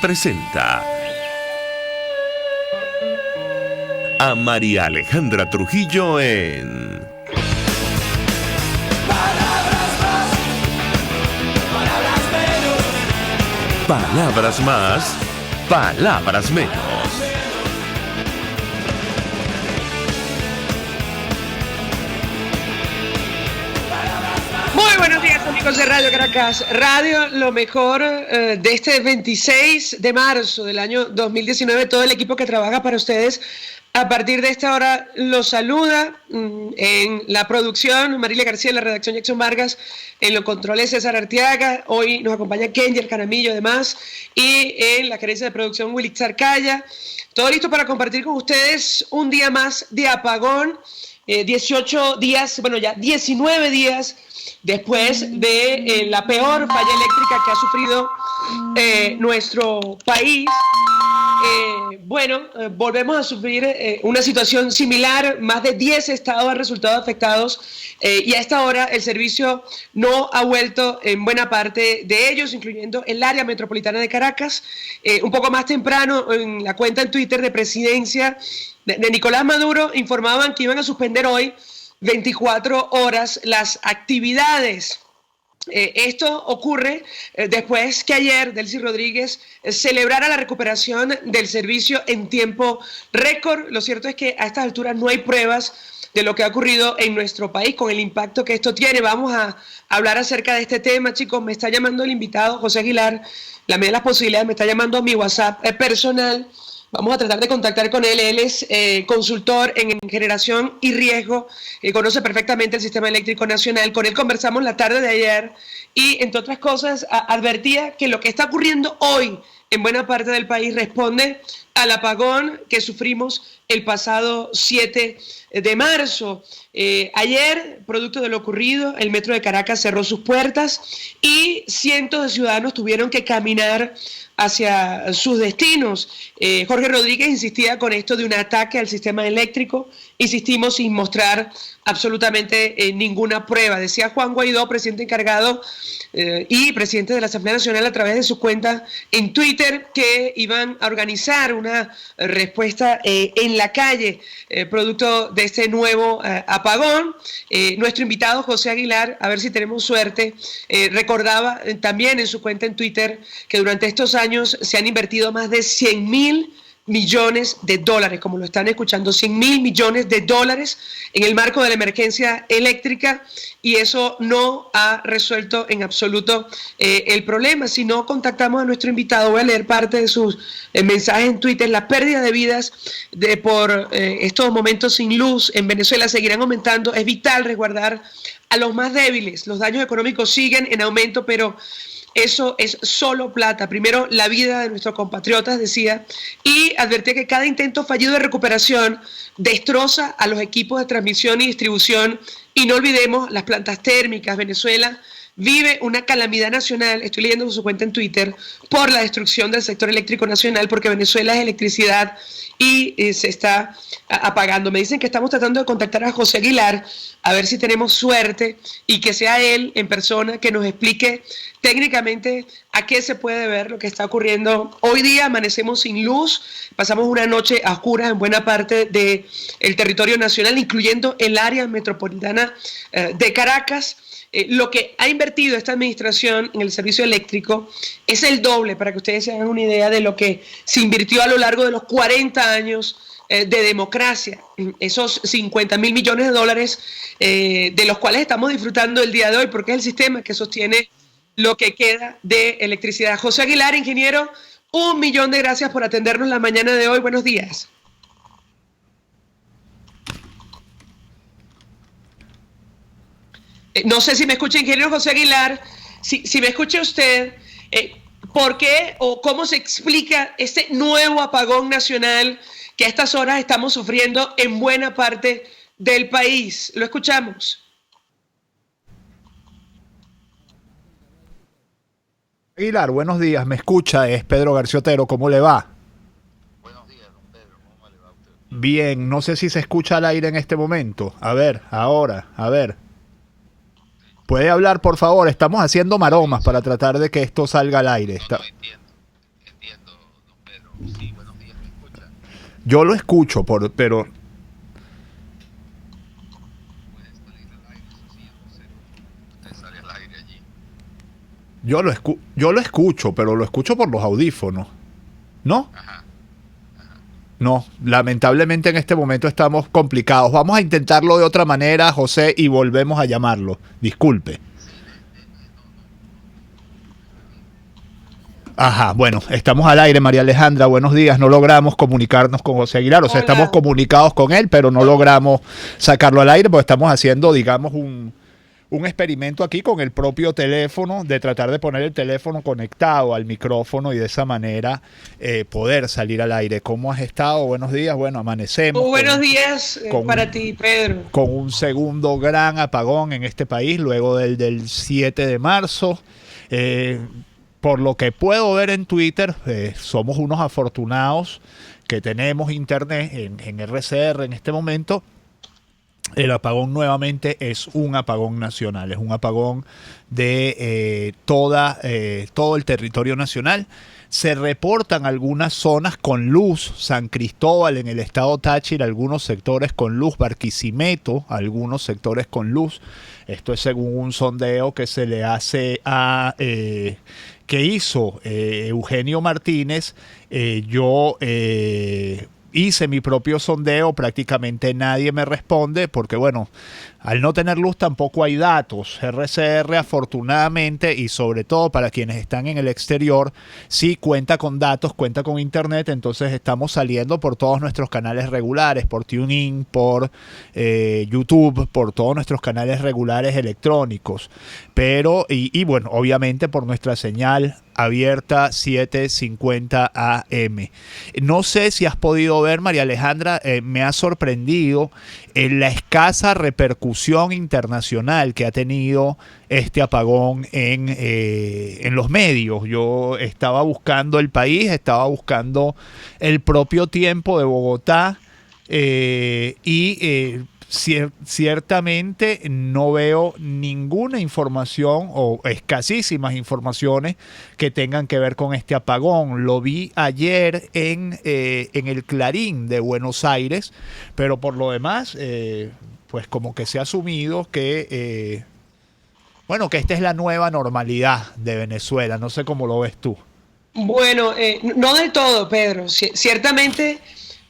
presenta a María Alejandra Trujillo en Palabras más, palabras menos. Muy buenos días, amigos de Radio Caracas Radio, lo mejor de este 26 de marzo del año 2019. Todo el equipo que trabaja para ustedes a partir de esta hora los saluda. En la producción, Marilia García, en la redacción Jackson Vargas, en los controles César Arteaga, hoy nos acompaña Kenji El Caramillo además, y en la gerencia de producción Willy Zarcaya. Todo listo para compartir con ustedes un día más de apagón, 18 días, bueno ya 19 días después de la peor falla eléctrica que ha sufrido nuestro país. Volvemos a sufrir una situación similar. Más de 10 estados han resultado afectados y a esta hora el servicio no ha vuelto en buena parte de ellos, incluyendo el área metropolitana de Caracas. Un poco más temprano, en la cuenta en Twitter de Presidencia de Nicolás Maduro, informaban que iban a suspender hoy 24 horas las actividades. Esto ocurre después que ayer Delcy Rodríguez celebrara la recuperación del servicio en tiempo récord. Lo cierto es que a estas alturas no hay pruebas de lo que ha ocurrido en nuestro país con el impacto que esto tiene. Vamos a hablar acerca de este tema, chicos. Me está llamando el invitado José Aguilar, la medida de las posibilidades, me está llamando a mi WhatsApp personal. Vamos a tratar de contactar con él. Él es consultor en generación y riesgo, conoce perfectamente el sistema eléctrico nacional. Con él conversamos la tarde de ayer y, entre otras cosas, advertía que lo que está ocurriendo hoy en buena parte del país responde al apagón que sufrimos el pasado 7 de marzo. Ayer, producto de lo ocurrido, el metro de Caracas cerró sus puertas y cientos de ciudadanos tuvieron que caminar hacia sus destinos. Jorge Rodríguez insistía con esto de un ataque al sistema eléctrico. Insistimos sin mostrar absolutamente ninguna prueba. Decía Juan Guaidó, presidente encargado y presidente de la Asamblea Nacional, a través de su cuenta en Twitter, que iban a organizar una respuesta en la calle producto de este nuevo apagón. Nuestro invitado José Aguilar, a ver si tenemos suerte, recordaba también en su cuenta en Twitter que durante estos años se han invertido más de 100.000 millones de dólares, como lo están escuchando, 100.000 millones de dólares en el marco de la emergencia eléctrica, y eso no ha resuelto en absoluto el problema. Si no contactamos a nuestro invitado, voy a leer parte de sus mensajes en Twitter. La pérdida de vidas por estos momentos sin luz en Venezuela seguirán aumentando. Es vital resguardar a los más débiles. Los daños económicos siguen en aumento, pero eso es solo plata. Primero, la vida de nuestros compatriotas, decía, y advertía que cada intento fallido de recuperación destroza a los equipos de transmisión y distribución. Y no olvidemos las plantas térmicas. Venezuela vive una calamidad nacional, estoy leyendo su cuenta en Twitter, por la destrucción del sector eléctrico nacional, porque Venezuela es electricidad y se está apagando. Me dicen que estamos tratando de contactar a José Aguilar, a ver si tenemos suerte y que sea él en persona que nos explique técnicamente a qué se puede ver lo que está ocurriendo. Hoy día amanecemos sin luz, pasamos una noche a oscuras en buena parte del territorio nacional, incluyendo el área metropolitana de Caracas. Lo que ha invertido esta administración en el servicio eléctrico es el doble, para que ustedes se hagan una idea de lo que se invirtió a lo largo de los 40 años de democracia. Esos 50.000 millones de dólares de los cuales estamos disfrutando el día de hoy, porque es el sistema que sostiene lo que queda de electricidad. José Aguilar, ingeniero, 1.000.000 de gracias por atendernos la mañana de hoy. Buenos días. No sé si me escucha, ingeniero José Aguilar. Si me escucha usted, ¿por qué o cómo se explica este nuevo apagón nacional que a estas horas estamos sufriendo en buena parte del país? Lo escuchamos. Aguilar, buenos días, me escucha, es Pedro García Otero, ¿cómo le va? Buenos días, don Pedro, ¿cómo le va a usted? Bien, no sé si se escucha al aire en este momento. A ver, ahora, a ver. ¿Puede hablar, por favor? Estamos haciendo maromas para tratar de que esto salga al aire. No, entiendo. Sí, buenos días, ¿me escucha? Yo lo escucho, pero Puede salir al aire, eso sí, no sé. Usted sale al aire allí. yo lo escucho, pero lo escucho por los audífonos. ¿No? Ajá. No, lamentablemente en este momento estamos complicados. Vamos a intentarlo de otra manera, José, y volvemos a llamarlo. Disculpe. Ajá, bueno, estamos al aire, María Alejandra, buenos días. No logramos comunicarnos con José Aguilar, o sea, Hola. estamos comunicados con él, pero no logramos sacarlo al aire porque estamos haciendo, digamos, un experimento aquí con el propio teléfono, de tratar de poner el teléfono conectado al micrófono y de esa manera poder salir al aire. ¿Cómo has estado? Buenos días. Bueno, amanecemos Muy buenos días con- para ti, Pedro. con un segundo gran apagón en este país, luego del 7 de marzo. Por lo que puedo ver en Twitter, somos unos afortunados que tenemos internet en RCR en este momento. El apagón nuevamente es un apagón nacional, es un apagón de todo el territorio nacional. Se reportan algunas zonas con luz, San Cristóbal en el estado Táchira, algunos sectores con luz, Barquisimeto, algunos sectores con luz. Esto es según un sondeo que se le hace que hizo Eugenio Martínez. Yo hice mi propio sondeo, prácticamente nadie me responde porque, bueno, al no tener luz tampoco hay datos. RCR, afortunadamente, y sobre todo para quienes están en el exterior, sí cuenta con datos, cuenta con internet, entonces estamos saliendo por todos nuestros canales regulares, por TuneIn, por YouTube, por todos nuestros canales regulares electrónicos, pero, y bueno, obviamente por nuestra señal abierta 750 AM. No sé si has podido ver, María Alejandra, me ha sorprendido la escasa repercusión internacional que ha tenido este apagón en los medios. Yo estaba buscando El País, estaba buscando el propio Tiempo de Bogotá ciertamente no veo ninguna información o escasísimas informaciones que tengan que ver con este apagón. Lo vi ayer en el Clarín de Buenos Aires, pero por lo demás, pues como que se ha asumido que, bueno, que esta es la nueva normalidad de Venezuela. No sé cómo lo ves tú. Bueno, no del todo, Pedro. Ciertamente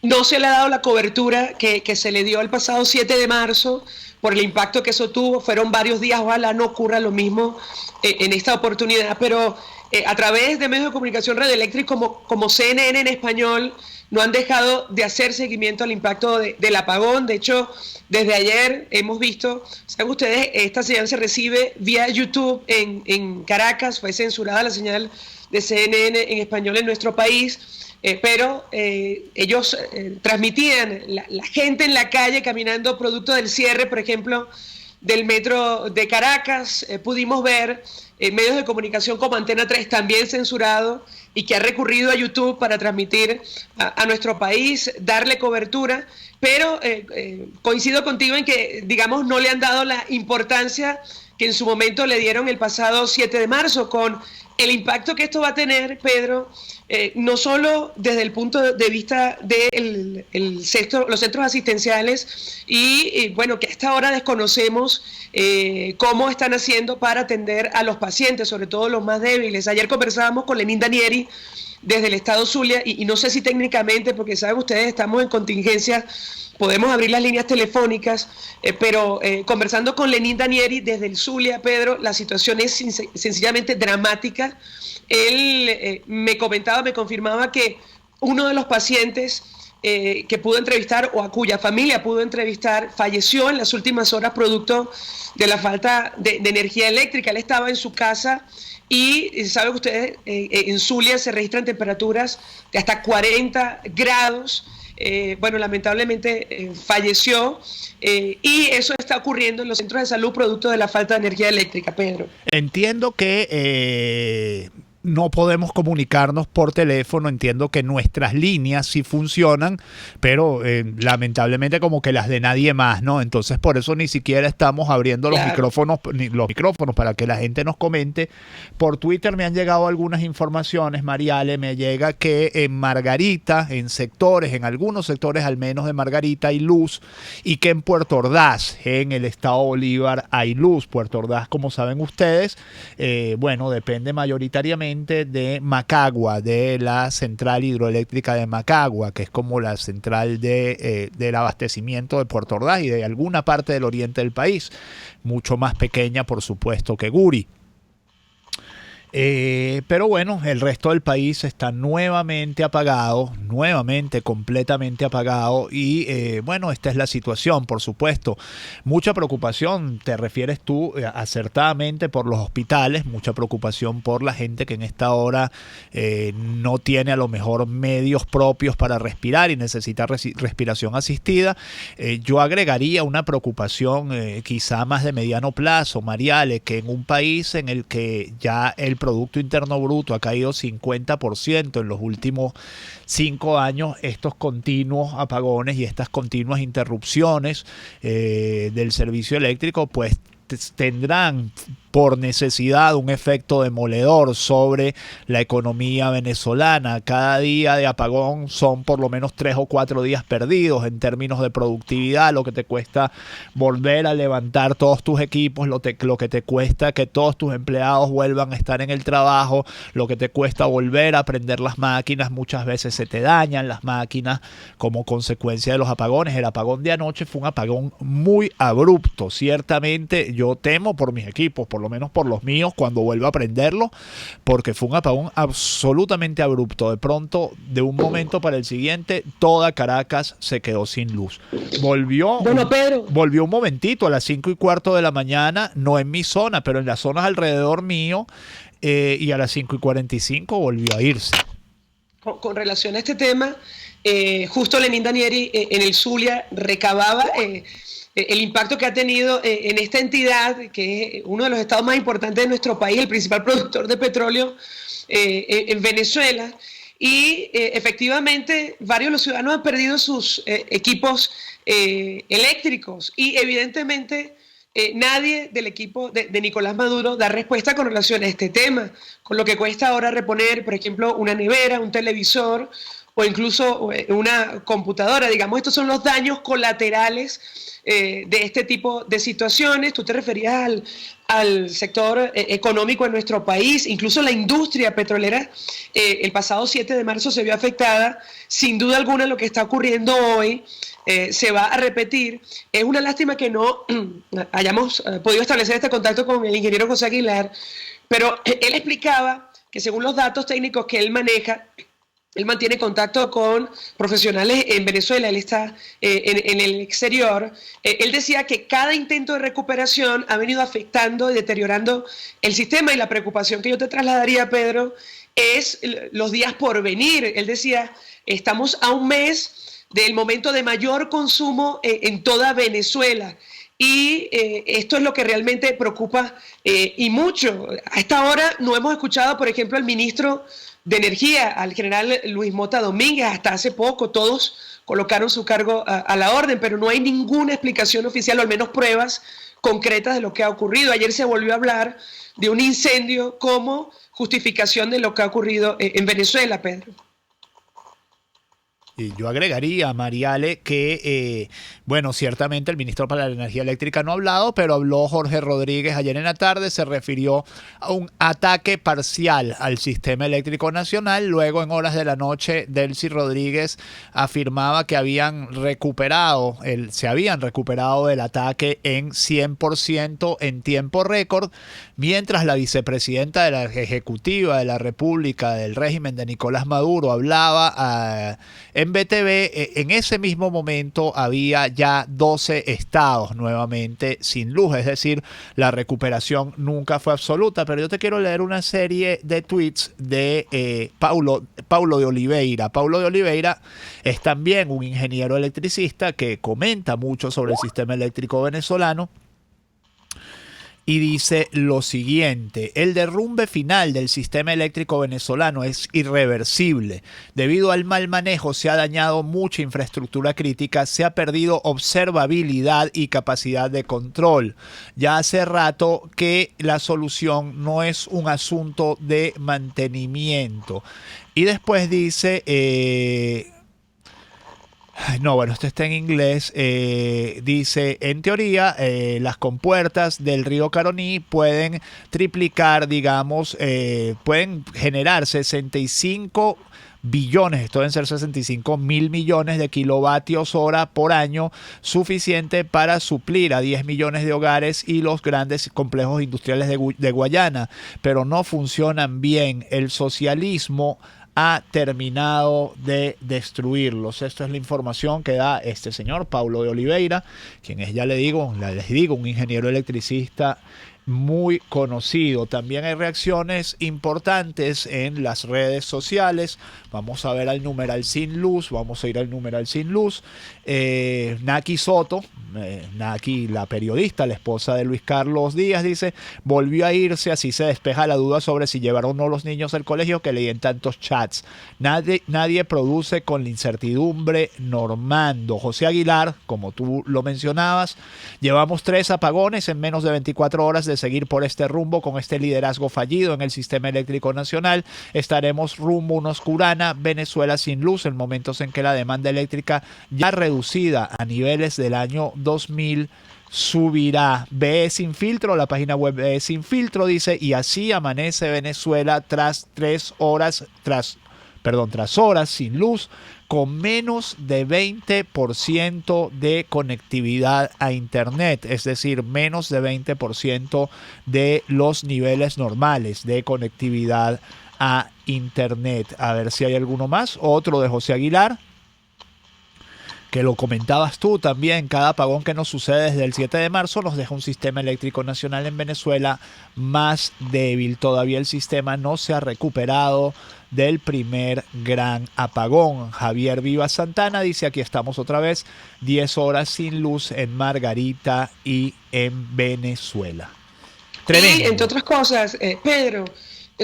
no se le ha dado la cobertura que se le dio el pasado 7 de marzo por el impacto que eso tuvo. Fueron varios días, ojalá no ocurra lo mismo en esta oportunidad, pero a través de medios de comunicación red eléctrica como CNN en español no han dejado de hacer seguimiento al impacto del apagón. De hecho, desde ayer hemos visto, saben ustedes, esta señal se recibe vía YouTube en Caracas, fue censurada la señal de CNN en español en nuestro país. Pero ellos transmitían la gente en la calle caminando producto del cierre, por ejemplo, del metro de Caracas. Pudimos ver medios de comunicación como Antena 3 también censurado y que ha recurrido a YouTube para transmitir a nuestro país, darle cobertura, pero coincido contigo en que, digamos, no le han dado la importancia que en su momento le dieron el pasado 7 de marzo, con el impacto que esto va a tener, Pedro, no solo desde el punto de vista de los centros asistenciales y bueno, que hasta ahora desconocemos cómo están haciendo para atender a los pacientes, sobre todo los más débiles. Ayer conversábamos con Lenín Danieri desde el estado Zulia y no sé si técnicamente, porque saben ustedes, estamos en contingencia, podemos abrir las líneas telefónicas, pero conversando con Lenín Danieri desde el Zulia, Pedro, la situación es sencillamente dramática. Él me comentaba, me confirmaba que uno de los pacientes que pudo entrevistar o a cuya familia pudo entrevistar falleció en las últimas horas producto de la falta de energía eléctrica. Él estaba en su casa y saben ustedes, en Zulia se registran temperaturas de hasta 40 grados. Bueno, lamentablemente falleció y eso está ocurriendo en los centros de salud producto de la falta de energía eléctrica, Pedro. Entiendo que no podemos comunicarnos por teléfono. Entiendo que nuestras líneas sí funcionan, pero lamentablemente como que las de nadie más, ¿no? Entonces por eso ni siquiera estamos abriendo los micrófonos para que la gente nos comente. Por Twitter me han llegado algunas informaciones, Mariale. Me llega que en Margarita, en algunos sectores al menos de Margarita hay luz, y que en Puerto Ordaz, en el estado Bolívar, hay luz. Puerto Ordaz, como saben ustedes, bueno, depende mayoritariamente de Macagua, de la central hidroeléctrica de Macagua, que es como la central del abastecimiento de Puerto Ordaz y de alguna parte del oriente del país, mucho más pequeña, por supuesto, que Guri. Pero bueno, el resto del país está nuevamente apagado, completamente apagado, y bueno, esta es la situación, por supuesto. Mucha preocupación, te refieres tú acertadamente, por los hospitales, mucha preocupación por la gente que en esta hora no tiene a lo mejor medios propios para respirar y necesita respiración asistida. Yo agregaría una preocupación quizá más de mediano plazo, Mariale, que en un país en el que ya el Producto Interno Bruto ha caído 50% en los últimos 5 años, estos continuos apagones y estas continuas interrupciones del servicio eléctrico, pues tendrán por necesidad un efecto demoledor sobre la economía venezolana. Cada día de apagón son por lo menos 3 o 4 días perdidos en términos de productividad, lo que te cuesta volver a levantar todos tus equipos, lo que te cuesta que todos tus empleados vuelvan a estar en el trabajo, lo que te cuesta volver a prender las máquinas. Muchas veces se te dañan las máquinas como consecuencia de los apagones. El apagón de anoche fue un apagón muy abrupto. Ciertamente yo temo por mis equipos, por lo menos por los míos, cuando vuelva a prenderlo, porque fue un apagón absolutamente abrupto. De pronto, de un momento para el siguiente, toda Caracas se quedó sin luz. Volvió un momentito a las 5:15 de la mañana, no en mi zona, pero en las zonas alrededor mío, y a las 5:45 volvió a irse. Con relación a este tema, justo Lenín Danieri en el Zulia recababa el impacto que ha tenido en esta entidad, que es uno de los estados más importantes de nuestro país, el principal productor de petróleo en Venezuela. Y efectivamente varios de los ciudadanos han perdido sus equipos eléctricos, y evidentemente nadie del equipo de Nicolás Maduro da respuesta con relación a este tema, con lo que cuesta ahora reponer, por ejemplo, una nevera, un televisor o incluso una computadora. Digamos, estos son los daños colaterales de este tipo de situaciones. Tú te referías al sector económico en nuestro país, incluso la industria petrolera el pasado 7 de marzo se vio afectada. Sin duda alguna lo que está ocurriendo hoy se va a repetir. Es una lástima que no hayamos podido establecer este contacto con el ingeniero José Aguilar, pero él explicaba que según los datos técnicos que él maneja, él mantiene contacto con profesionales en Venezuela, él está en el exterior. Él decía que cada intento de recuperación ha venido afectando y deteriorando el sistema, y la preocupación que yo te trasladaría, Pedro, es los días por venir. Él decía, estamos a un mes del momento de mayor consumo en toda Venezuela. Y esto es lo que realmente preocupa y mucho. A esta hora no hemos escuchado, por ejemplo, al ministro de Energía, al general Luis Mota Domínguez. Hasta hace poco todos colocaron su cargo a la orden, pero no hay ninguna explicación oficial, o al menos pruebas concretas de lo que ha ocurrido. Ayer se volvió a hablar de un incendio como justificación de lo que ha ocurrido en Venezuela, Pedro. Y yo agregaría, Mariale, que, bueno, ciertamente el ministro para la Energía Eléctrica no ha hablado, pero habló Jorge Rodríguez ayer en la tarde, se refirió a un ataque parcial al sistema eléctrico nacional. Luego, en horas de la noche, Delcy Rodríguez afirmaba que se habían recuperado del ataque en 100% en tiempo récord, mientras la vicepresidenta de la Ejecutiva de la República del régimen de Nicolás Maduro hablaba en BTV. En ese mismo momento había ya 12 estados nuevamente sin luz, es decir, la recuperación nunca fue absoluta. Pero yo te quiero leer una serie de tweets de Paulo de Oliveira. Paulo de Oliveira es también un ingeniero electricista que comenta mucho sobre el sistema eléctrico venezolano. y dice lo siguiente: el derrumbe final del sistema eléctrico venezolano es irreversible. Debido al mal manejo se ha dañado mucha infraestructura crítica, se ha perdido observabilidad y capacidad de control. Ya hace rato que la solución no es un asunto de mantenimiento. Y después dice... no, bueno, esto está en inglés. Dice, en teoría, las compuertas del río Caroní pueden triplicar, digamos, pueden generar 65 billones, esto deben ser 65.000 millones de kilovatios hora por año, suficiente para suplir a 10 millones de hogares y los grandes complejos industriales de Guayana, pero no funcionan bien. El socialismo ha terminado de destruirlos. Esta es la información que da este señor Paulo de Oliveira, quien es, ya les digo, un ingeniero electricista muy conocido. También hay reacciones importantes en las redes sociales. Vamos a ver al numeral Sin Luz. Vamos a ir al numeral Sin Luz. Naki Soto, Naki, la periodista, la esposa de Luis Carlos Díaz, dice: volvió a irse, así se despeja la duda sobre si llevaron o no los niños al colegio que leí en tantos chats. Nadie produce con la incertidumbre normando. José Aguilar, como tú lo mencionabas, llevamos 3 apagones en menos de 24 horas de seguir por este rumbo. Con este liderazgo fallido en el sistema eléctrico nacional, estaremos rumbo a una oscurana Venezuela sin luz en momentos en que la demanda eléctrica, ya reducida a niveles del año 2000, subirá. BE Sin Filtro, la página web BE Sin Filtro, dice: y así amanece Venezuela tras horas sin luz, con menos de 20% de conectividad a internet, es decir, menos de 20% de los niveles normales de conectividad a internet. A ver si hay alguno más. Otro de José Aguilar, que lo comentabas tú también: cada apagón que nos sucede desde el 7 de marzo nos deja un sistema eléctrico nacional en Venezuela más débil. Todavía el sistema no se ha recuperado del primer gran apagón. Javier Vivas Santana dice: aquí estamos otra vez, 10 horas sin luz en Margarita y en Venezuela. Tremendo. Y entre otras cosas, Pedro,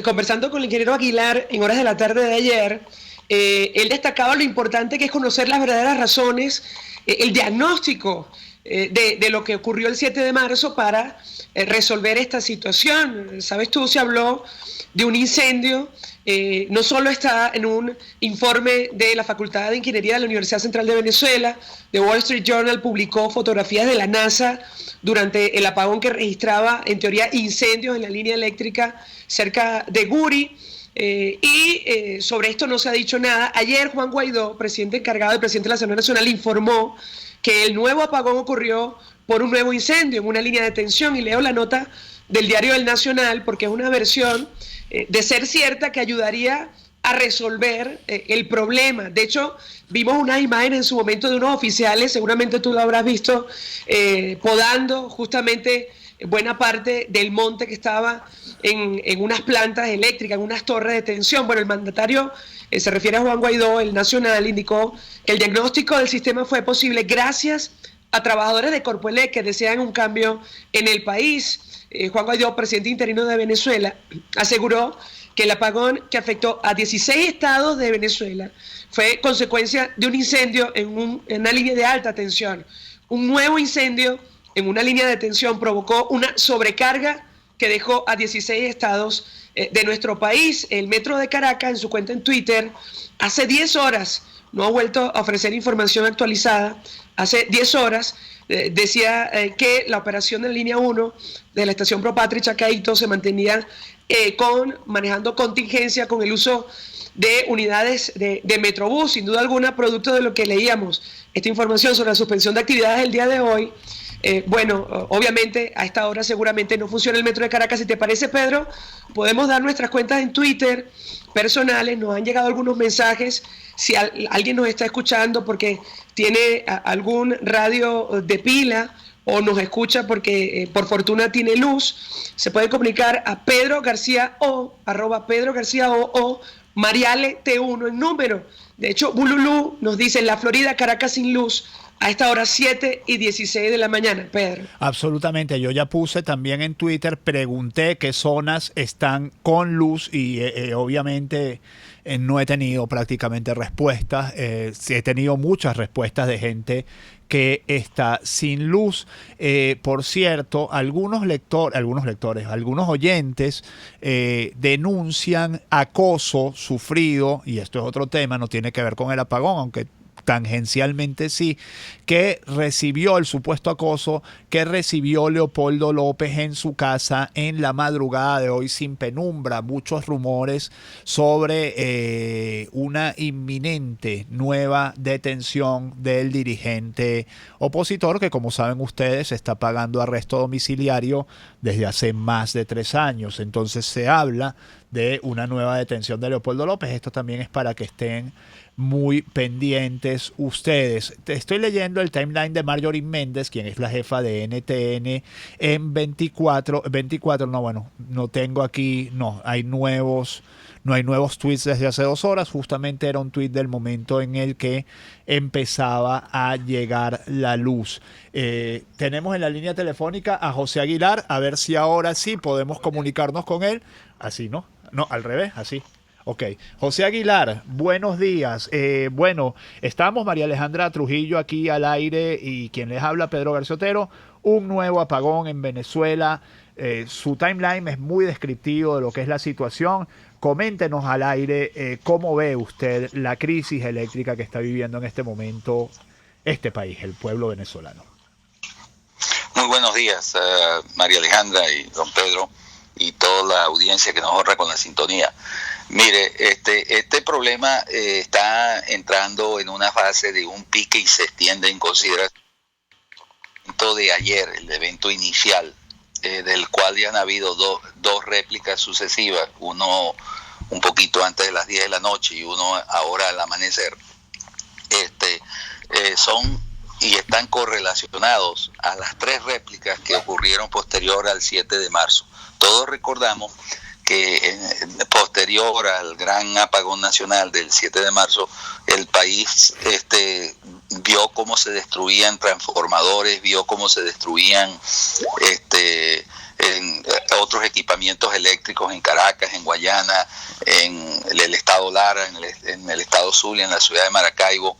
conversando con el ingeniero Aguilar en horas de la tarde de ayer, él destacaba lo importante que es conocer las verdaderas razones, el diagnóstico de lo que ocurrió el 7 de marzo para resolver esta situación. Sabes tú, se habló de un incendio, no solo está en un informe de la Facultad de Ingeniería de la Universidad Central de Venezuela. The Wall Street Journal publicó fotografías de la NASA durante el apagón que registraba, en teoría, incendios en la línea eléctrica cerca de Guri. Sobre esto no se ha dicho nada. Ayer Juan Guaidó, presidente encargado del presidente de la Asamblea Nacional, informó que el nuevo apagón ocurrió por un nuevo incendio en una línea de tensión, y leo la nota del diario El Nacional porque es una versión de ser cierta que ayudaría a resolver el problema. De hecho, vimos unas imágenes en su momento de unos oficiales, seguramente tú lo habrás visto, podando justamente buena parte del monte que estaba en unas plantas eléctricas, en unas torres de tensión. Bueno, el mandatario, se refiere a Juan Guaidó, El Nacional, indicó que el diagnóstico del sistema fue posible gracias a trabajadores de Corpoelec que desean un cambio en el país. Juan Guaidó, presidente interino de Venezuela, aseguró que el apagón que afectó a 16 estados de Venezuela fue consecuencia de un incendio en una línea de alta tensión. Un nuevo incendio en una línea de tensión provocó una sobrecarga que dejó a 16 estados de nuestro país. El Metro de Caracas, en su cuenta en Twitter, hace 10 horas, no ha vuelto a ofrecer información actualizada, hace 10 horas decía que la operación de la línea 1 de la estación Propatria y Chacaito se mantenía manejando contingencia con el uso de unidades de Metrobús. Sin duda alguna, producto de lo que leíamos, esta información sobre la suspensión de actividades el día de hoy. Bueno, obviamente a esta hora seguramente no funciona el Metro de Caracas. Si te parece, Pedro, podemos dar nuestras cuentas en Twitter personales. Nos han llegado algunos mensajes. Si alguien nos está escuchando porque tiene algún radio de pila o nos escucha porque por fortuna tiene luz, se puede comunicar a Pedro García O, @Pedro García O Mariale T1 en número. De hecho, Bululú nos dice, en la Florida, Caracas sin luz, a esta hora 7:16 de la mañana, Pedro. Absolutamente, yo ya puse también en Twitter, pregunté qué zonas están con luz y obviamente no he tenido prácticamente respuestas. Sí he tenido muchas respuestas de gente que está sin luz. Por cierto, algunos oyentes denuncian acoso sufrido, y esto es otro tema, no tiene que ver con el apagón, aunque tangencialmente sí, que recibió el supuesto acoso que recibió Leopoldo López en su casa en la madrugada de hoy sin penumbra. Muchos rumores sobre una inminente nueva detención del dirigente opositor que, como saben ustedes, está pagando arresto domiciliario desde hace más de 3 años. Entonces se habla de una nueva detención de Leopoldo López. Esto también es para que estén muy pendientes ustedes. Estoy leyendo el timeline de Marjorie Méndez, quien es la jefa de NTN en 24, no tengo aquí, no hay nuevos tweets desde hace 2 horas. Justamente era un tweet del momento en el que empezaba a llegar la luz. Tenemos en la línea telefónica a José Aguilar, a ver si ahora sí podemos comunicarnos con él. Así, ¿no? No, al revés, así. Ok, José Aguilar, buenos días. Bueno, estamos María Alejandra Trujillo aquí al aire y quien les habla, Pedro García Otero. Un nuevo apagón en Venezuela. Su timeline es muy descriptivo de lo que es la situación. Coméntenos al aire cómo ve usted la crisis eléctrica que está viviendo en este momento este país, el pueblo venezolano. Muy buenos días, María Alejandra y don Pedro y toda la audiencia que nos honra con la sintonía. Mire, este problema está entrando en una fase de un pique y se extiende en consideración de ayer, el evento inicial, del cual ya han habido dos réplicas sucesivas, uno un poquito antes de las 10 de la noche y uno ahora al amanecer. Son y están correlacionados a las 3 réplicas que ocurrieron posterior al 7 de marzo. Todos recordamos que posterior al gran apagón nacional del 7 de marzo, el país vio cómo se destruían transformadores, vio cómo se destruían otros equipamientos eléctricos en Caracas, en Guayana, en el estado Lara, en el estado Zulia, en la ciudad de Maracaibo,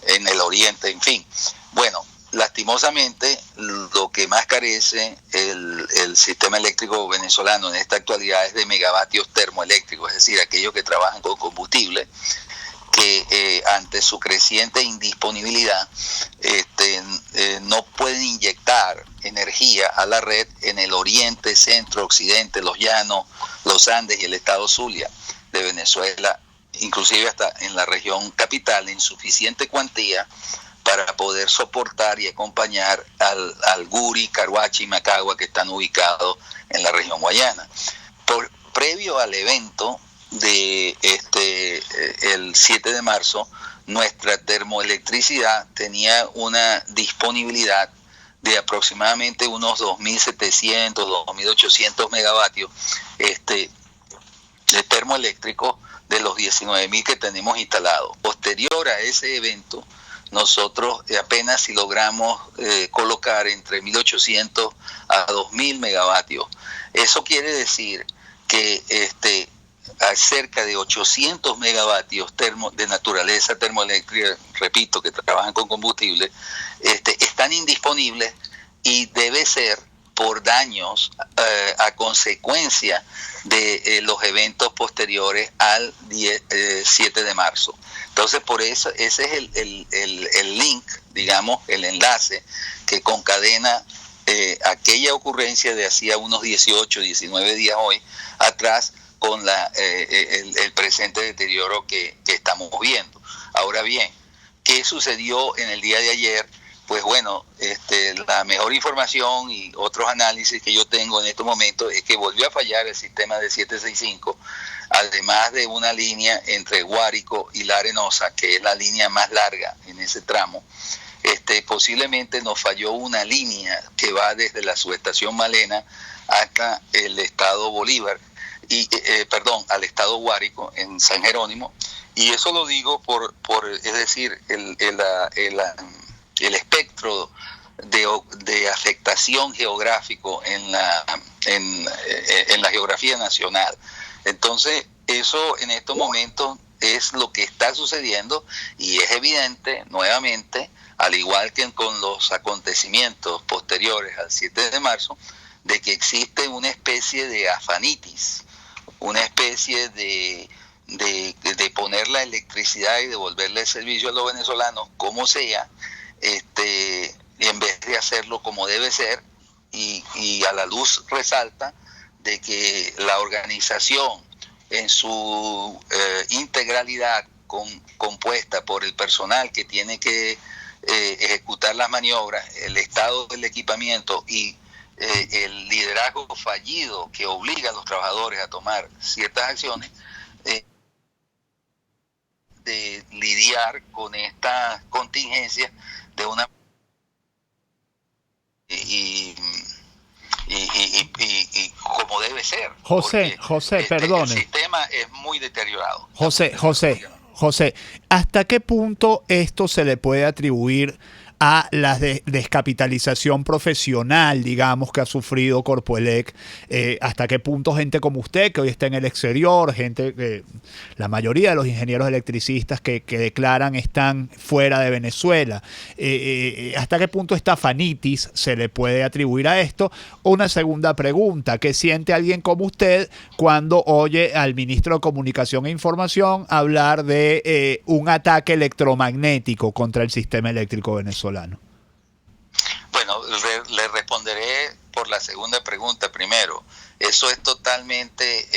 en el oriente, en fin. Bueno, lastimosamente, lo que más carece el sistema eléctrico venezolano en esta actualidad es de megavatios termoeléctricos, es decir, aquellos que trabajan con combustible, que ante su creciente indisponibilidad no pueden inyectar energía a la red en el oriente, centro, occidente, los llanos, los Andes y el estado Zulia de Venezuela, inclusive hasta en la región capital, en suficiente cuantía para poder soportar y acompañar al Guri, Caruachi y Macagua, que están ubicados en la región guayana. Previo al evento de el 7 de marzo, nuestra termoelectricidad tenía una disponibilidad de aproximadamente unos 2.700, 2.800 megavatios de termoeléctrico de los 19.000 que tenemos instalados. Posterior a ese evento, nosotros apenas si logramos colocar entre 1.800 a 2.000 megavatios. Eso quiere decir que hay cerca de 800 megavatios de naturaleza termoeléctrica, repito, que trabajan con combustible, están indisponibles y debe ser por daños a consecuencia de los eventos posteriores al 7 de marzo. Entonces, por eso, ese es el link, digamos, el enlace que concadena aquella ocurrencia de hacía unos 18, 19 días hoy atrás con el presente deterioro que estamos viendo. Ahora bien, ¿qué sucedió en el día de ayer? Pues bueno, la mejor información y otros análisis que yo tengo en estos momentos es que volvió a fallar el sistema de 765, además de una línea entre Guárico y La Arenosa, que es la línea más larga en ese tramo. Posiblemente nos falló una línea que va desde la subestación Malena hasta el estado Bolívar, al estado Guárico en San Jerónimo, y eso lo digo es decir, el espectro de afectación geográfico en la geografía nacional. Entonces, eso en estos momentos es lo que está sucediendo, y es evidente, nuevamente, al igual que con los acontecimientos posteriores al 7 de marzo, de que existe una especie de afanitis, una especie de poner la electricidad y devolverle el servicio a los venezolanos como sea, en vez de hacerlo como debe ser, y a la luz resalta de que la organización en su integralidad compuesta por el personal que tiene que ejecutar las maniobras, el estado del equipamiento y el liderazgo fallido que obliga a los trabajadores a tomar ciertas acciones, de lidiar con estas contingencias de una y como debe ser. José, perdone. El sistema es muy deteriorado. José, ¿hasta qué punto esto se le puede atribuir a la descapitalización profesional, digamos, que ha sufrido Corpoelec? ¿Hasta qué punto gente como usted, que hoy está en el exterior, la mayoría de los ingenieros electricistas que declaran están fuera de Venezuela, hasta qué punto esta afanitis se le puede atribuir a esto? Una segunda pregunta: ¿qué siente alguien como usted cuando oye al ministro de Comunicación e Información hablar de un ataque electromagnético contra el sistema eléctrico venezolano? Bueno, le responderé por la segunda pregunta primero. Eso es totalmente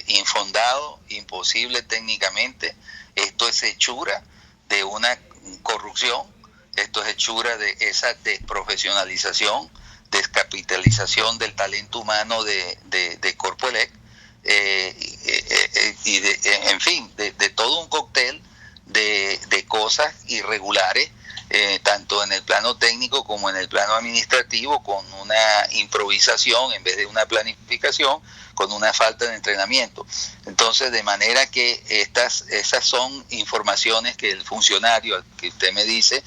infundado, imposible técnicamente. Esto es hechura de una corrupción, esto es hechura de esa desprofesionalización, descapitalización del talento humano de Corpoelec, y en fin, de todo un cóctel de cosas irregulares, tanto en el plano técnico como en el plano administrativo, con una improvisación en vez de una planificación, con una falta de entrenamiento. Entonces, de manera que esas son informaciones que el funcionario al que usted me dice,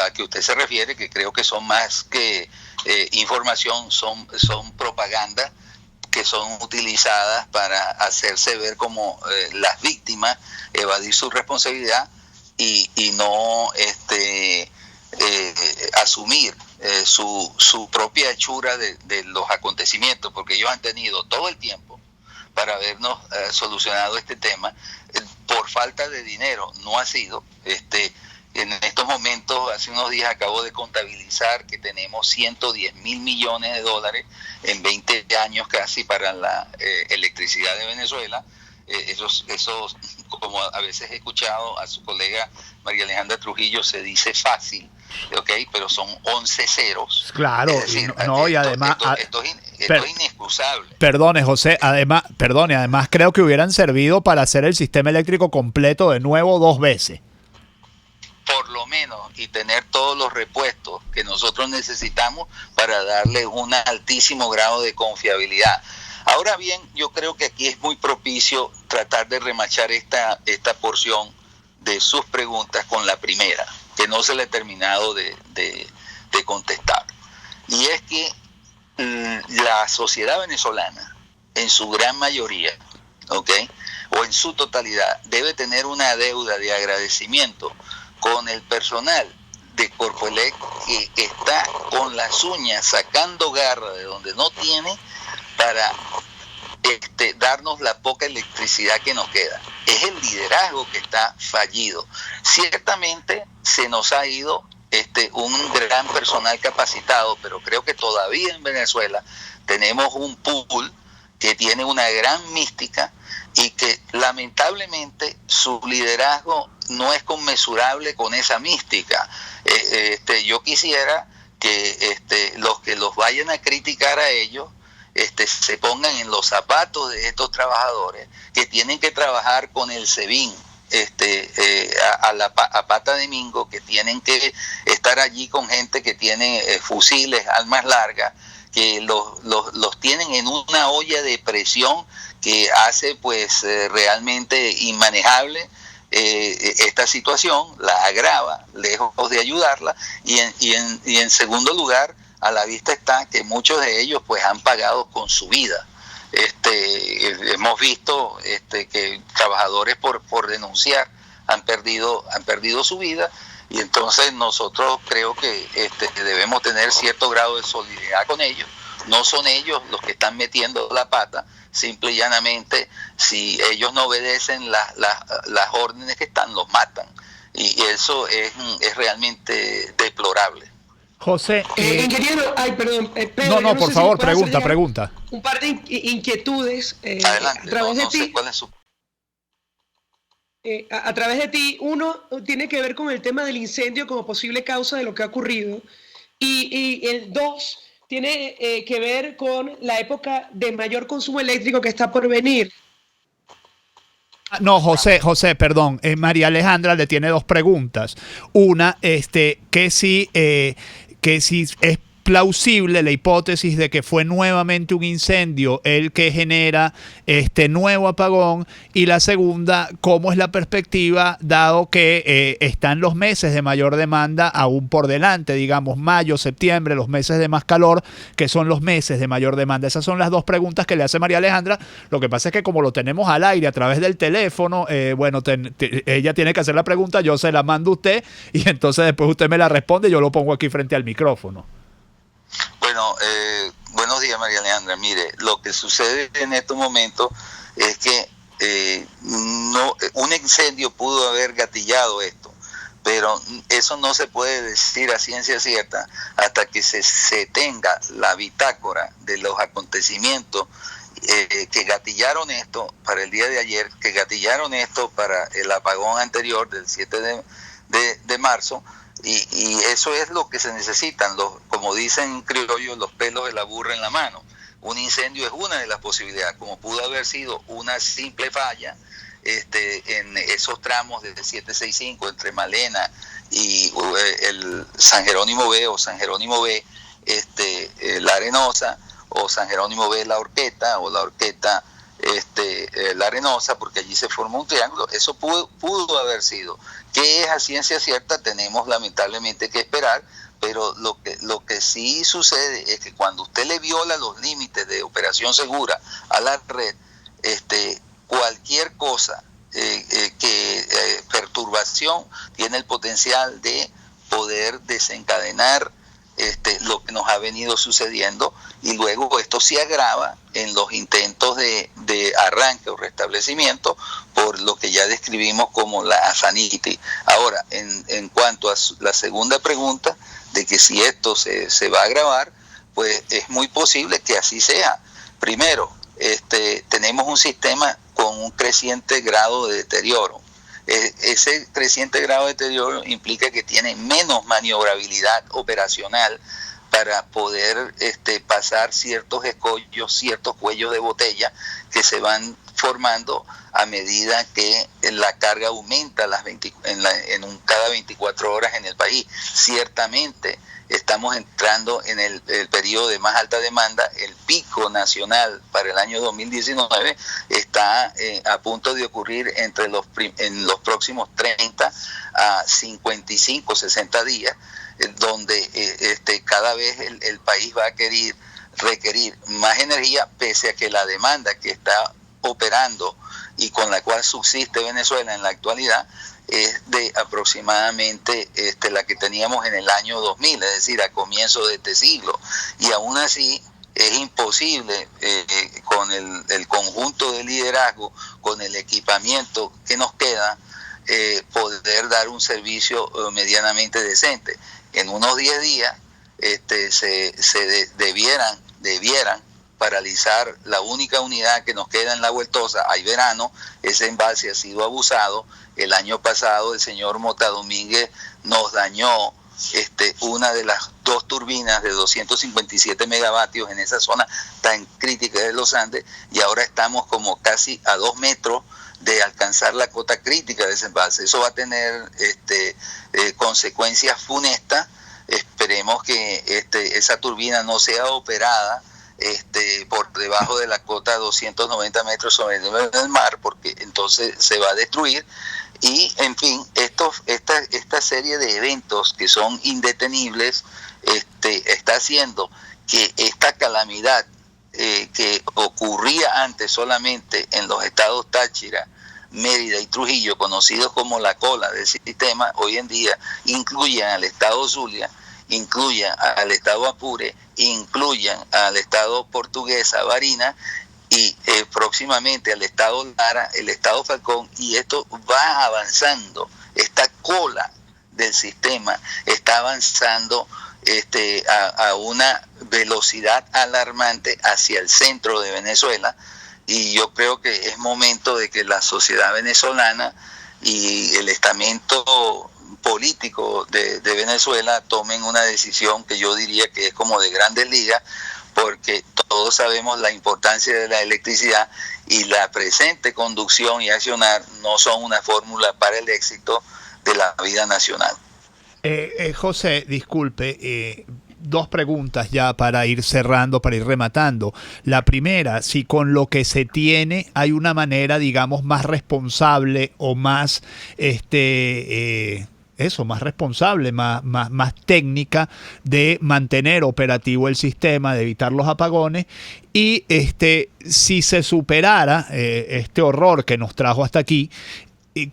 a que usted se refiere, que creo que son más que información, son propaganda que son utilizadas para hacerse ver como las víctimas, evadir su responsabilidad y no asumir su propia hechura de los acontecimientos, porque ellos han tenido todo el tiempo para habernos solucionado este tema. Por falta de dinero no ha sido. En estos momentos, hace unos días acabo de contabilizar que tenemos 110.000 millones de dólares en 20 años casi para la electricidad de Venezuela. Esos, como a veces he escuchado a su colega María Alejandra Trujillo, se dice fácil, ¿okay? Pero son 11 ceros. Claro, es decir, y además esto es inexcusable. Perdone, José, además creo que hubieran servido para hacer el sistema eléctrico completo de nuevo 2 veces. Por lo menos, y tener todos los repuestos que nosotros necesitamos para darle un altísimo grado de confiabilidad. Ahora bien, yo creo que aquí es muy propicio tratar de remachar esta porción de sus preguntas con la primera, que no se le he terminado de contestar. Y es que la sociedad venezolana, en su gran mayoría, ¿okay?, o en su totalidad, debe tener una deuda de agradecimiento con el personal de Corpoelec, que está con las uñas sacando garra de donde no tiene para darnos la poca electricidad que nos queda. Es el liderazgo que está fallido. Ciertamente se nos ha ido un gran personal capacitado, pero creo que todavía en Venezuela tenemos un pool que tiene una gran mística y que lamentablemente su liderazgo no es conmensurable con esa mística. Yo quisiera que los que los vayan a criticar a ellos se pongan en los zapatos de estos trabajadores que tienen que trabajar con el SEBIN a pata de mingo, que tienen que estar allí con gente que tiene fusiles, armas largas, que los tienen en una olla de presión que hace pues realmente inmanejable esta situación, la agrava, lejos de ayudarla, y en segundo lugar, a la vista está que muchos de ellos pues han pagado con su vida. Hemos visto que trabajadores por denunciar han perdido su vida, y entonces nosotros creo que debemos tener cierto grado de solidaridad con ellos. No son ellos los que están metiendo la pata, simple y llanamente, si ellos no obedecen las órdenes que están, los matan, y eso es realmente deplorable. José, ingeniero, perdón, Pedro, no, por favor, si pregunta. Un par de inquietudes Adelante, a través de ti. Sé cuál es su... A través de ti, uno tiene que ver con el tema del incendio como posible causa de lo que ha ocurrido, y el dos tiene que ver con la época de mayor consumo eléctrico que está por venir. No, José, perdón. María Alejandra le tiene dos preguntas. Una, que si es plausible la hipótesis de que fue nuevamente un incendio el que genera este nuevo apagón, y la segunda, cómo es la perspectiva dado que están los meses de mayor demanda aún por delante, digamos mayo, septiembre, los meses de más calor, que son los meses de mayor demanda. Esas son las dos preguntas que le hace María Alejandra. Lo que pasa es que como lo tenemos al aire a través del teléfono, ella tiene que hacer la pregunta, yo se la mando a usted, y entonces después usted me la responde y yo lo pongo aquí frente al micrófono. Bueno, buenos días, María Alejandra. Mire, lo que sucede en estos momentos es que un incendio pudo haber gatillado esto, pero eso no se puede decir a ciencia cierta hasta que se tenga la bitácora de los acontecimientos que gatillaron esto para el día de ayer, que gatillaron esto para el apagón anterior del 7 de marzo. Y eso es lo que se necesitan, como dicen criollos, los pelos de la burra en la mano. Un incendio es una de las posibilidades, como pudo haber sido una simple falla en esos tramos desde 765 entre Malena y el San Jerónimo B o San Jerónimo B, La Arenosa, o San Jerónimo B La Horqueta, o La Horqueta La Arenosa, porque allí se formó un triángulo. Eso pudo haber sido. ¿Qué es a ciencia cierta? Tenemos lamentablemente que esperar, pero lo que sí sucede es que cuando usted le viola los límites de operación segura a la red, cualquier cosa perturbación tiene el potencial de poder desencadenar lo que nos ha venido sucediendo, y luego esto se agrava en los intentos de arranque o restablecimiento por lo que ya describimos como la asanitis. Ahora, en cuanto a la segunda pregunta de que si esto se va a agravar, pues es muy posible que así sea. Primero, tenemos un sistema con un creciente grado de deterioro. Ese creciente grado de deterioro implica que tiene menos maniobrabilidad operacional para poder pasar ciertos escollos, ciertos cuellos de botella que se van formando a medida que la carga aumenta cada 24 horas en el país. Ciertamente estamos entrando en el periodo de más alta demanda. El pico nacional para el año 2019 está a punto de ocurrir en los próximos 30 a 55, 60 días, donde cada vez el país va a requerir más energía, pese a que la demanda que está operando y con la cual subsiste Venezuela en la actualidad es de aproximadamente la que teníamos en el año 2000, es decir, a comienzos de este siglo. Y aún así es imposible con el conjunto de liderazgo, con el equipamiento que nos queda, poder dar un servicio medianamente decente. En unos 10 días debieran paralizar la única unidad que nos queda en La Vueltosa. Hay verano, ese embalse ha sido abusado. El año pasado el señor Mota Domínguez nos dañó una de las dos turbinas de 257 megavatios en esa zona tan crítica de los Andes, y ahora estamos como casi a 2 metros de alcanzar la cota crítica de ese embalse. Eso va a tener consecuencias funestas esperemos que esa turbina no sea operada por debajo de la cota 290 metros sobre el nivel del mar, porque entonces se va a destruir. Y en fin, esta serie de eventos que son indetenibles está haciendo que esta calamidad que ocurría antes solamente en los estados Táchira, Mérida y Trujillo, conocidos como la cola del sistema, hoy en día incluyan al estado Zulia, incluyan al estado Apure, incluyan al estado Portuguesa, Barinas, y próximamente al estado Lara, el estado Falcón, y esto va avanzando. Esta cola del sistema está avanzando a una velocidad alarmante hacia el centro de Venezuela, y yo creo que es momento de que la sociedad venezolana y el estamento político de Venezuela tomen una decisión que yo diría que es como de Grandes Ligas, porque todos sabemos la importancia de la electricidad, y la presente conducción y accionar no son una fórmula para el éxito de la vida nacional. José, disculpe, dos preguntas ya para ir cerrando, para ir rematando. La primera, si con lo que se tiene hay una manera, digamos, más responsable o más más responsable, más técnica de mantener operativo el sistema, de evitar los apagones, y si se superara este horror que nos trajo hasta aquí,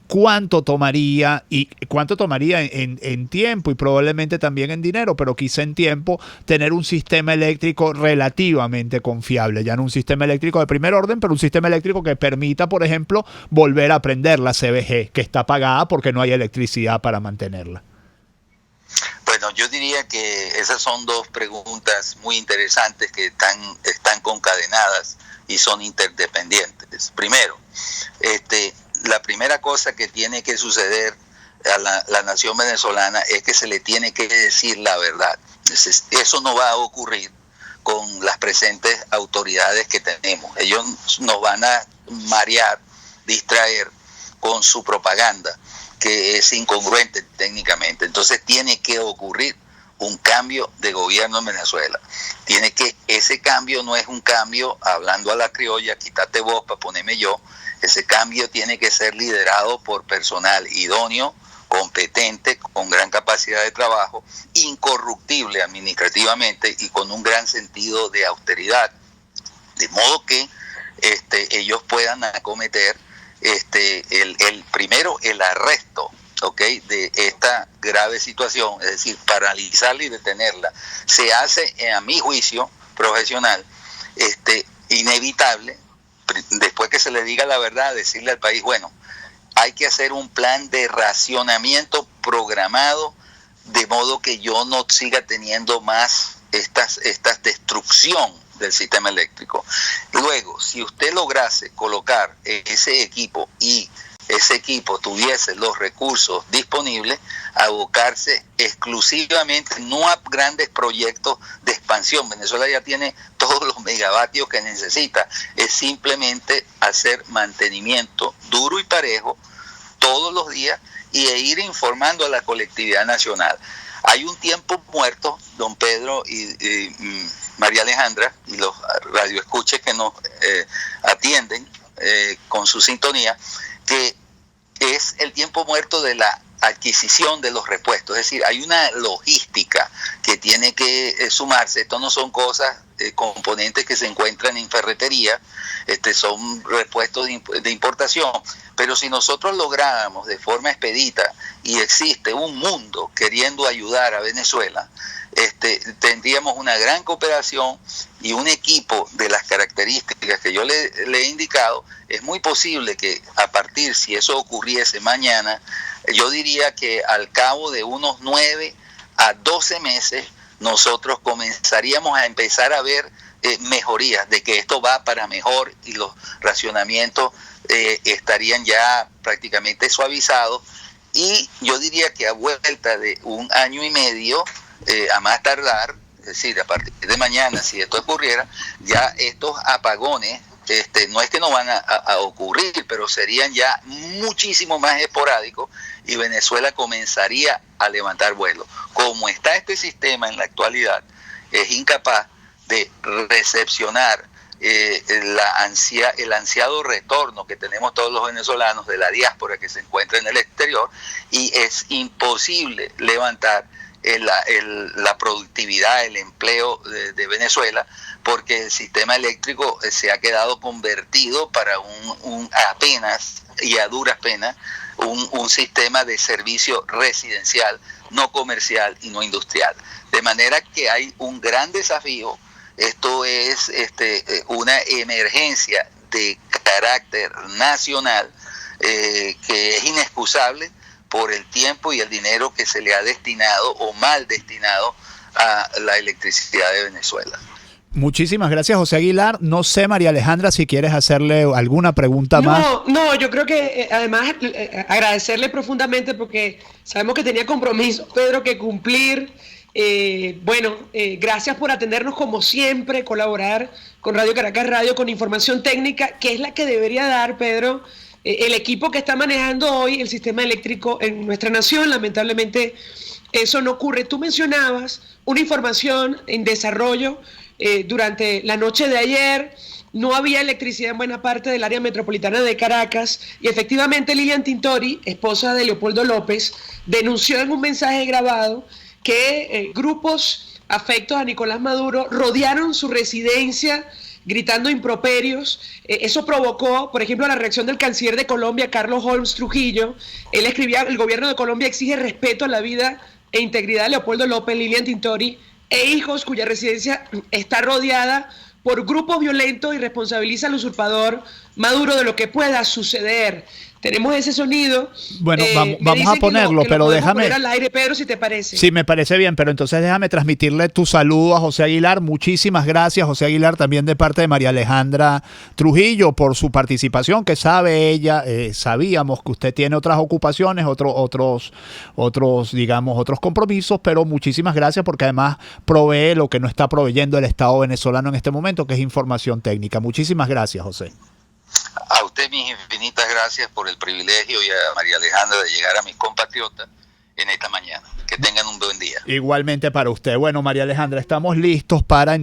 ¿cuánto tomaría en tiempo y probablemente también en dinero, pero quizá en tiempo, tener un sistema eléctrico relativamente confiable? Ya no un sistema eléctrico de primer orden, pero un sistema eléctrico que permita, por ejemplo, volver a prender la CBG, que está apagada porque no hay electricidad para mantenerla. Bueno, yo diría que esas son dos preguntas muy interesantes que están concadenadas y son interdependientes. Primero, la primera cosa que tiene que suceder a la nación venezolana es que se le tiene que decir la verdad. Eso no va a ocurrir con las presentes autoridades que tenemos. Ellos nos van a marear, distraer con su propaganda, que es incongruente técnicamente. Entonces tiene que ocurrir un cambio de gobierno en Venezuela. Ese cambio no es un cambio hablando a la criolla, quítate vos para ponerme yo. Ese cambio tiene que ser liderado por personal idóneo, competente, con gran capacidad de trabajo, incorruptible administrativamente y con un gran sentido de austeridad, de modo que ellos puedan acometer primero el arresto, ¿okay?, de esta grave situación, es decir, paralizarla y detenerla. Se hace, a mi juicio profesional, inevitable, después que se le diga la verdad, decirle al país, bueno, hay que hacer un plan de racionamiento programado, de modo que yo no siga teniendo más esta destrucción del sistema eléctrico. Luego, si usted lograse colocar ese equipo y ese equipo tuviese los recursos disponibles, abocarse exclusivamente no a grandes proyectos de expansión. Venezuela ya tiene todos los megavatios que necesita, es simplemente hacer mantenimiento duro y parejo todos los días e ir informando a la colectividad nacional. Hay un tiempo muerto, don Pedro y María Alejandra, y los radioescuches que nos atienden con su sintonía, que es el tiempo muerto de la adquisición de los repuestos. Es decir, hay una logística que tiene que sumarse. Esto no son cosas, componentes que se encuentran en ferretería, son repuestos de importación. Pero si nosotros lográramos de forma expedita, y existe un mundo queriendo ayudar a Venezuela, tendríamos una gran cooperación y un equipo de las características que yo le he indicado. Es muy posible que a partir, si eso ocurriese mañana, yo diría que al cabo de unos 9 a 12 meses nosotros comenzaríamos a empezar a ver mejorías, de que esto va para mejor y los racionamientos estarían ya prácticamente suavizados, y yo diría que a vuelta de 1 año y medio, a más tardar, es decir, a partir de mañana, si esto ocurriera, ya estos apagones no es que no van a ocurrir, pero serían ya muchísimo más esporádicos y Venezuela comenzaría a levantar vuelo. Como está este sistema en la actualidad, es incapaz de recepcionar el ansiado retorno que tenemos todos los venezolanos de la diáspora que se encuentra en el exterior, y es imposible levantar la productividad, el empleo de Venezuela, porque el sistema eléctrico se ha quedado convertido para apenas y a duras penas un sistema de servicio residencial, no comercial y no industrial. De manera que hay un gran desafío. Esto es una emergencia de carácter nacional que es inexcusable por el tiempo y el dinero que se le ha destinado o mal destinado a la electricidad de Venezuela. Muchísimas gracias, José Aguilar. No sé, María Alejandra, si quieres hacerle alguna pregunta más. No, yo creo que además agradecerle profundamente porque sabemos que tenía compromiso, Pedro, que cumplir. Gracias por atendernos como siempre, colaborar con Radio Caracas Radio con información técnica, que es la que debería dar, Pedro, el equipo que está manejando hoy el sistema eléctrico en nuestra nación. Lamentablemente eso no ocurre. Tú mencionabas una información en desarrollo. Durante la noche de ayer no había electricidad en buena parte del área metropolitana de Caracas, y efectivamente Lilian Tintori, esposa de Leopoldo López, denunció en un mensaje grabado que grupos afectos a Nicolás Maduro rodearon su residencia gritando improperios. Eso provocó, por ejemplo, la reacción del canciller de Colombia, Carlos Holmes Trujillo. Él escribía: el gobierno de Colombia exige respeto a la vida e integridad de Leopoldo López, Lilian Tintori e hijos, cuya residencia está rodeada por grupos violentos, y responsabiliza al usurpador Maduro de lo que pueda suceder. Tenemos ese sonido. Bueno, vamos a ponerlo, pero déjame poner al aire, Pedro, si te parece. Sí, me parece bien, pero entonces déjame transmitirle tu saludo a José Aguilar. Muchísimas gracias, José Aguilar, también de parte de María Alejandra Trujillo, por su participación, que sabe ella, sabíamos que usted tiene otras ocupaciones, otros compromisos, pero muchísimas gracias porque además provee lo que no está proveyendo el Estado venezolano en este momento, que es información técnica. Muchísimas gracias, José. A usted mis infinitas gracias por el privilegio, y a María Alejandra, de llegar a mis compatriotas en esta mañana. Que tengan un buen día. Igualmente para usted. Bueno, María Alejandra, estamos listos para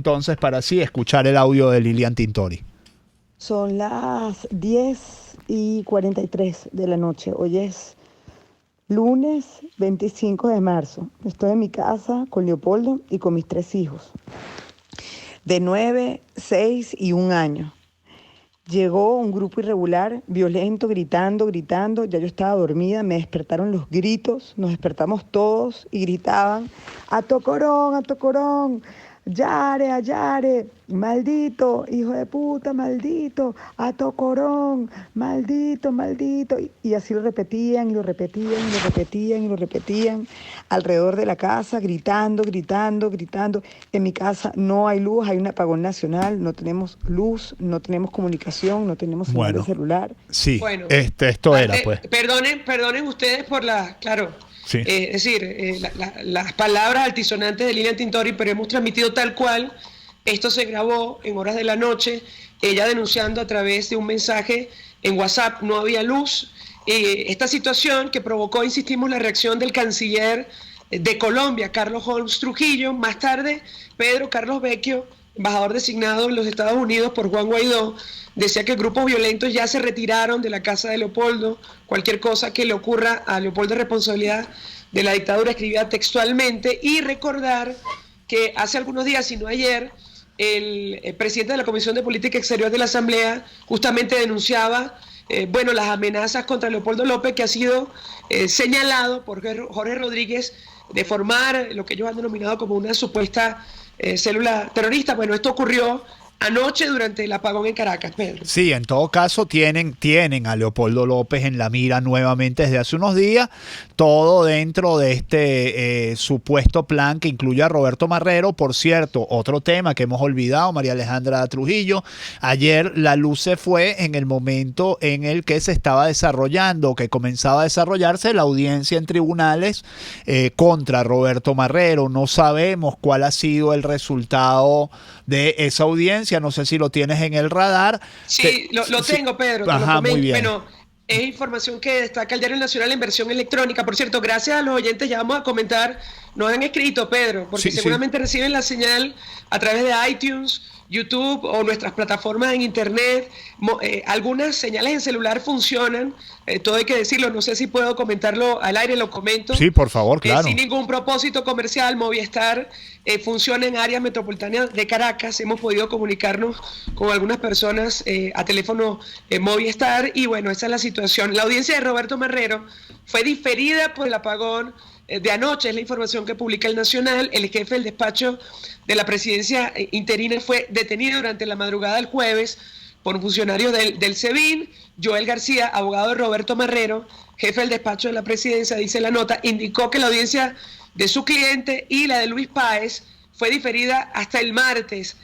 así escuchar el audio de Lilian Tintori. Son las 10:43 de la noche. Hoy es lunes 25 de marzo. Estoy en mi casa con Leopoldo y con mis 3 hijos, de 9, 6 y 1 año. Llegó un grupo irregular, violento, gritando. Ya yo estaba dormida, me despertaron los gritos, nos despertamos todos y gritaban: ¡A Tocorón! ¡Yare! ¡Maldito! ¡Hijo de puta! ¡Maldito! ¡A Tocorón! ¡Maldito! Y así lo repetían alrededor de la casa, gritando. En mi casa no hay luz, hay un apagón nacional, no tenemos luz, no tenemos comunicación, no tenemos señal de celular. Sí, bueno, esto era pues. Perdonen ustedes por Sí. Es decir, las palabras altisonantes de Lilian Tintori, pero hemos transmitido tal cual. Esto se grabó en horas de la noche, ella denunciando a través de un mensaje en WhatsApp: no había luz. Esta situación que provocó, insistimos, la reacción del canciller de Colombia, Carlos Holmes Trujillo. Más tarde, Pedro Carlos Vecchio, embajador designado en los Estados Unidos por Juan Guaidó, decía que grupos violentos ya se retiraron de la casa de Leopoldo. Cualquier cosa que le ocurra a Leopoldo es responsabilidad de la dictadura, escribía textualmente. Y recordar que hace algunos días, si no ayer, el presidente de la Comisión de Política Exterior de la Asamblea justamente denunciaba las amenazas contra Leopoldo López, que ha sido señalado por Jorge Rodríguez de formar lo que ellos han denominado como una supuesta célula terrorista. Bueno, esto ocurrió anoche durante el apagón en Caracas, Pedro. Sí, en todo caso tienen a Leopoldo López en la mira nuevamente desde hace unos días, todo dentro de este supuesto plan que incluye a Roberto Marrero. Por cierto, otro tema que hemos olvidado, María Alejandra Trujillo: ayer la luz se fue en el momento en el que se estaba desarrollando, que comenzaba a desarrollarse la audiencia en tribunales contra Roberto Marrero. No sabemos cuál ha sido el resultado de esa audiencia. audiencia, no sé si lo tienes en el radar. Sí, lo tengo, Pedro. Te lo Ajá, muy bien. Bueno, es información que destaca el Diario Nacional en versión electrónica. Por cierto, gracias a los oyentes, ya vamos a comentar, nos han escrito, Pedro, porque Sí, seguramente reciben la señal a través de iTunes, YouTube o nuestras plataformas en Internet. Algunas señales en celular funcionan, todo hay que decirlo, no sé si puedo comentarlo al aire, lo comento. Sí, por favor, claro. Sin ningún propósito comercial, Movistar funciona en áreas metropolitanas de Caracas. Hemos podido comunicarnos con algunas personas a teléfono Movistar y bueno, esa es la situación. La audiencia de Roberto Marrero fue diferida por el apagón de anoche, es la información que publica el Nacional. El jefe del despacho de la presidencia interina fue detenido durante la madrugada del jueves por un funcionario del SEBIN. Joel García, abogado de Roberto Marrero, jefe del despacho de la presidencia, dice la nota, indicó que la audiencia de su cliente y la de Luis Páez fue diferida hasta el martes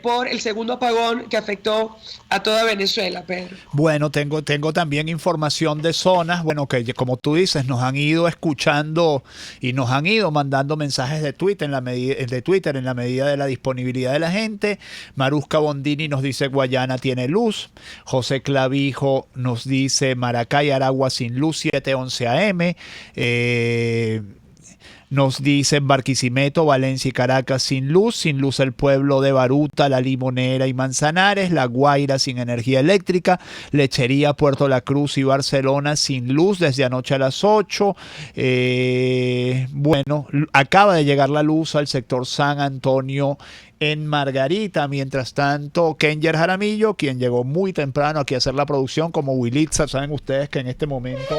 por el segundo apagón que afectó a toda Venezuela, Pedro. Bueno, tengo también información de zonas, bueno, que como tú dices, nos han ido escuchando y nos han ido mandando mensajes de Twitter en la medida de la disponibilidad de la gente. Marusca Bondini nos dice Guayana tiene luz. José Clavijo nos dice Maracay, Aragua sin luz, 7:11 AM. Nos dicen Barquisimeto, Valencia y Caracas sin luz el pueblo de Baruta, La Limonera y Manzanares, La Guaira sin energía eléctrica, Lechería, Puerto La Cruz y Barcelona sin luz desde anoche a las 8. Bueno, acaba de llegar la luz al sector San Antonio en Margarita. Mientras tanto, Kenyer Jaramillo, quien llegó muy temprano aquí a hacer la producción, como Wilitza, saben ustedes que en este momento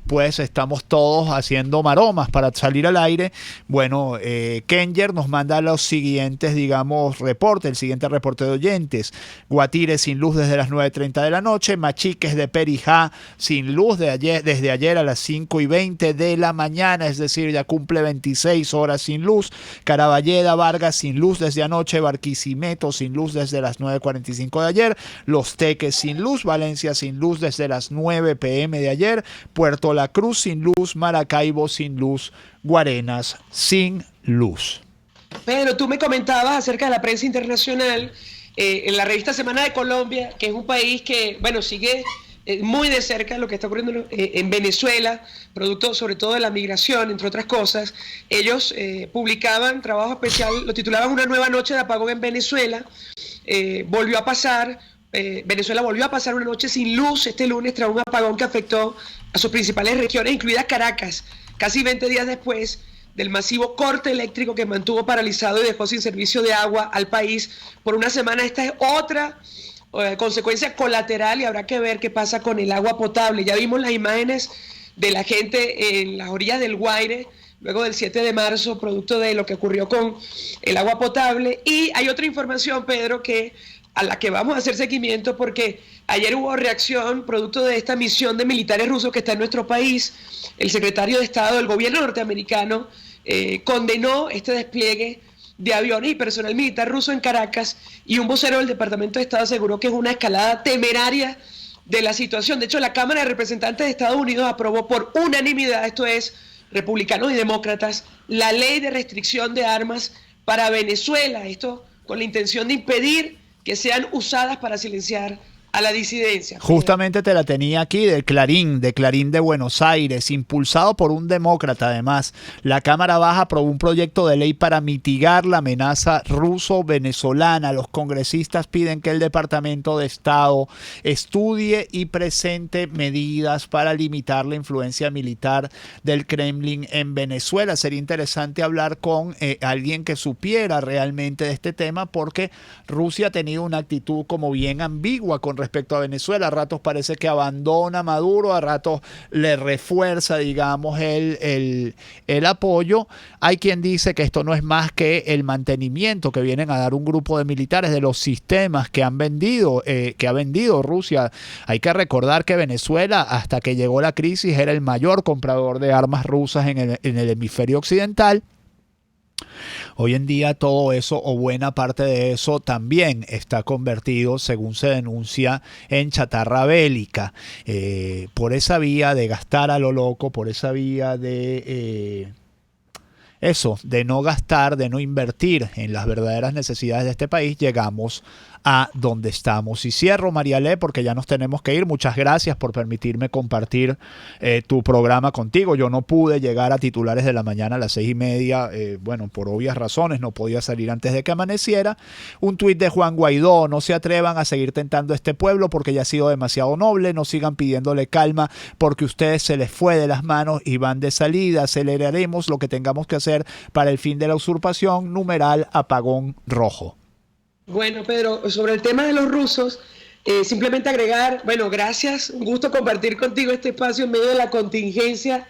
pues estamos todos haciendo maromas para salir al aire. Bueno, Kenyer nos manda los siguientes, digamos, reportes, el siguiente reporte de oyentes. Guatire sin luz desde las 9:30 de la noche, Machiques de Perijá sin luz desde ayer a las 5:20 de la mañana, es decir, ya cumple 26 horas sin luz. Caraballeda, Vargas sin luz desde anoche, Barquisimeto sin luz desde las 9:45 de ayer, Los Teques sin luz, Valencia sin luz desde las 9 p.m. de ayer, Puerto La Cruz sin luz, Maracaibo sin luz, Guarenas sin luz. Pedro, tú me comentabas acerca de la prensa internacional en la revista Semana de Colombia, que es un país que, bueno, sigue muy de cerca lo que está ocurriendo en Venezuela, producto sobre todo de la migración, entre otras cosas. Ellos publicaban trabajo especial, lo titulaban Una nueva noche de apagón en Venezuela. Volvió a pasar, Venezuela volvió a pasar una noche sin luz este lunes tras un apagón que afectó a sus principales regiones, incluidas Caracas, casi 20 días después del masivo corte eléctrico que mantuvo paralizado y dejó sin servicio de agua al país por una semana. Esta es otra consecuencia colateral y habrá que ver qué pasa con el agua potable. Ya vimos las imágenes de la gente en las orillas del Guaire luego del 7 de marzo, producto de lo que ocurrió con el agua potable. Y hay otra información, Pedro, a la que vamos a hacer seguimiento, porque ayer hubo reacción producto de esta misión de militares rusos que está en nuestro país. El secretario de Estado del gobierno norteamericano condenó este despliegue de aviones y personal militar ruso en Caracas, y un vocero del Departamento de Estado aseguró que es una escalada temeraria de la situación. De hecho, la Cámara de Representantes de Estados Unidos aprobó por unanimidad, esto es, republicanos y demócratas, la ley de restricción de armas para Venezuela, esto con la intención de impedir que sean usadas para silenciar a la disidencia. Justamente te la tenía aquí de Clarín de Buenos Aires, impulsado por un demócrata además. La Cámara Baja aprobó un proyecto de ley para mitigar la amenaza ruso-venezolana. Los congresistas piden que el Departamento de Estado estudie y presente medidas para limitar la influencia militar del Kremlin en Venezuela. Sería interesante hablar con alguien que supiera realmente de este tema, porque Rusia ha tenido una actitud como bien ambigua con respecto a Venezuela. A ratos parece que abandona a Maduro, a ratos le refuerza, digamos, el apoyo. Hay quien dice que esto no es más que el mantenimiento que vienen a dar un grupo de militares de los sistemas que ha vendido Rusia. Hay que recordar que Venezuela, hasta que llegó la crisis, era el mayor comprador de armas rusas en el hemisferio occidental. Hoy en día todo eso, o buena parte de eso, también está convertido, según se denuncia, en chatarra bélica. Por esa vía de gastar a lo loco, por esa vía de eso, de no gastar, de no invertir en las verdaderas necesidades de este país, llegamos a donde estamos. Y cierro, Mariale, porque ya nos tenemos que ir. Muchas gracias por permitirme compartir tu programa contigo. Yo no pude llegar a Titulares de la Mañana a las 6:30, bueno, por obvias razones, no podía salir antes de que amaneciera. Un tuit de Juan Guaidó: no se atrevan a seguir tentando a este pueblo porque ya ha sido demasiado noble, no sigan pidiéndole calma porque ustedes se les fue de las manos y van de salida. Aceleraremos lo que tengamos que hacer para el fin de la usurpación, numeral apagón rojo. Bueno, Pedro, sobre el tema de los rusos, simplemente agregar, bueno, gracias, un gusto compartir contigo este espacio en medio de la contingencia.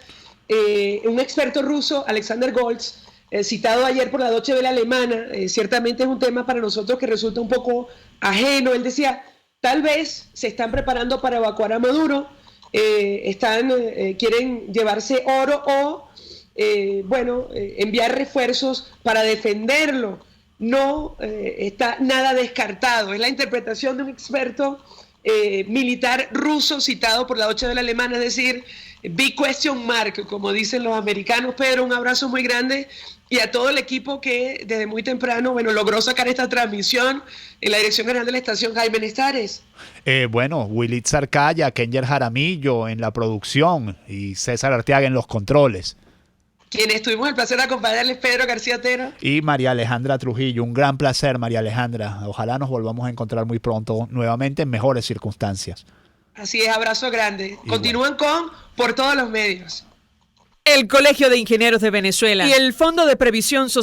Un experto ruso, Alexander Goltz, citado ayer por la Deutsche Welle alemana, ciertamente es un tema para nosotros que resulta un poco ajeno. Él decía, tal vez se están preparando para evacuar a Maduro, quieren llevarse oro o, enviar refuerzos para defenderlo. No está nada descartado. Es la interpretación de un experto militar ruso citado por la Deutsche Welle alemana, es decir, big question mark, como dicen los americanos. Pedro, un abrazo muy grande, y a todo el equipo que desde muy temprano, bueno, logró sacar esta transmisión. En la dirección general de la estación, Jaime Nestares. Willy Zarcaya, Kenyer Jaramillo en la producción y César Arteaga en los controles. Quienes tuvimos el placer de acompañarles, Pedro García Tero. Y María Alejandra Trujillo. Un gran placer, María Alejandra. Ojalá nos volvamos a encontrar muy pronto nuevamente en mejores circunstancias. Así es, abrazo grande. Igual. Continúan con Por Todos los Medios. El Colegio de Ingenieros de Venezuela y el Fondo de Previsión Social